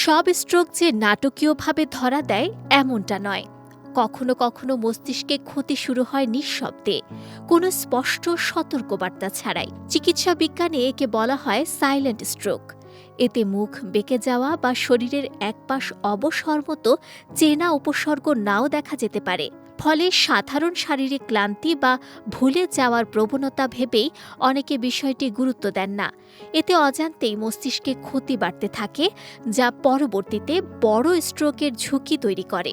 সব স্ট্রোক যে নাটকীয়ভাবে ধরা দেয় এমনটা নয়। কখনো কখনো মস্তিষ্কে ক্ষতি শুরু হয় নিঃশব্দে, কোনো স্পষ্ট সতর্কবার্তা ছাড়াই। চিকিৎসা বিজ্ঞানে একে বলা হয় সাইলেন্ট স্ট্রোক। এতে মুখ বেঁকে যাওয়া বা শরীরের একপাশ অবসর মতো চেনা উপসর্গ নাও দেখা যেতে পারে। ফলে সাধারণ শারীরিক ক্লান্তি বা ভুলে যাওয়ার প্রবণতা ভেবেই অনেকে বিষয়টি গুরুত্ব দেন না। এতে অজান্তেই মস্তিষ্কে ক্ষতি বাড়তে থাকে, যা পরবর্তীতে বড় স্ট্রোকের ঝুঁকি তৈরি করে।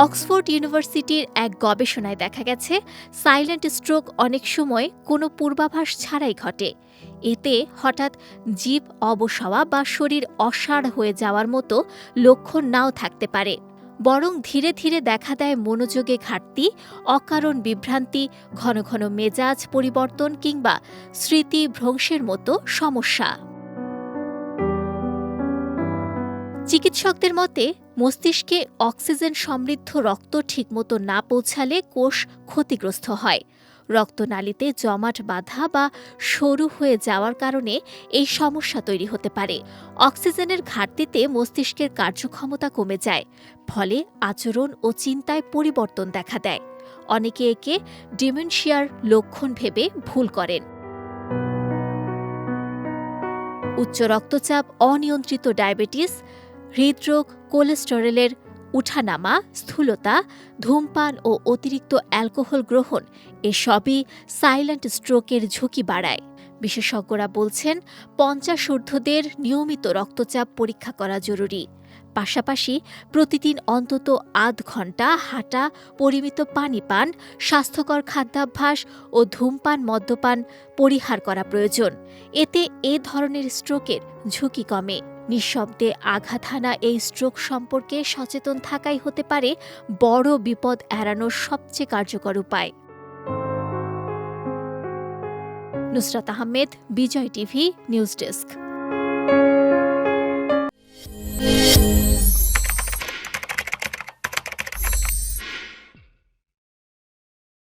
অক্সফোর্ড ইউনিভার্সিটির এক গবেষণায় দেখা গেছে, সাইলেন্ট স্ট্রোক অনেক সময় কোনো পূর্বাভাস ছাড়াই ঘটে। এতে হঠাৎ জিভ অবশ হওয়া বা শরীর অসাড় হয়ে যাওয়ার মতো লক্ষণ নাও থাকতে পারে, বরং ধীরে ধীরে দেখা দেয় মনোযোগে ঘাটতি, অকারণ বিভ্রান্তি, ঘন ঘন মেজাজ পরিবর্তন কিংবা স্মৃতি ভ্রংশের মতো সমস্যা। চিকিৎসকদের মতে, মস্তিষ্কে অক্সিজেন সমৃদ্ধ রক্ত ঠিকমতো না পৌঁছালে কোষ ক্ষতিগ্রস্ত হয়। রক্তনালীতে জমাট বাঁধা বা সরু হয়ে যাওয়ার কারণে এই সমস্যা তৈরি হতে পারে। অক্সিজেনের ঘাটতিতে মস্তিষ্কের কার্যক্ষমতা কমে যায়, ফলে আচরণ ও চিন্তায় পরিবর্তন দেখা দেয়। অনেকে একে ডিমেনশিয়ার লক্ষণ ভেবে ভুল করেন। উচ্চ রক্তচাপ, অনিয়ন্ত্রিত ডায়াবেটিস, হৃদরোগ, কোলেস্টেরলের উঠানামা, স্থূলতা, ধূমপান ও অতিরিক্ত অ্যালকোহল গ্রহণ এসবই সাইলেন্ট স্ট্রোকের ঝুঁকি বাড়ায়। বিশেষজ্ঞরা বলছেন, ৫০ ঊর্ধ্বদের নিয়মিত রক্তচাপ পরীক্ষা করা জরুরি। পাশাপাশি প্রতিদিন অন্তত আধ ঘন্টা হাঁটা, পরিমিত পানি পান, স্বাস্থ্যকর খাদ্যাভ্যাস ও ধূমপান মদ্যপান পরিহার করা প্রয়োজন। এতে এ ধরনের স্ট্রোকের ঝুঁকি কমে। নিঃশব্দে আঘাত হানা এই স্ট্রোক সম্পর্কে সচেতন থাকাই হতে পারে বড় বিপদ এড়ানোর সবচেয়ে কার্যকর উপায়। নুসরাত আহমেদ, বিজয় টিভি, নিউজ ডেস্ক।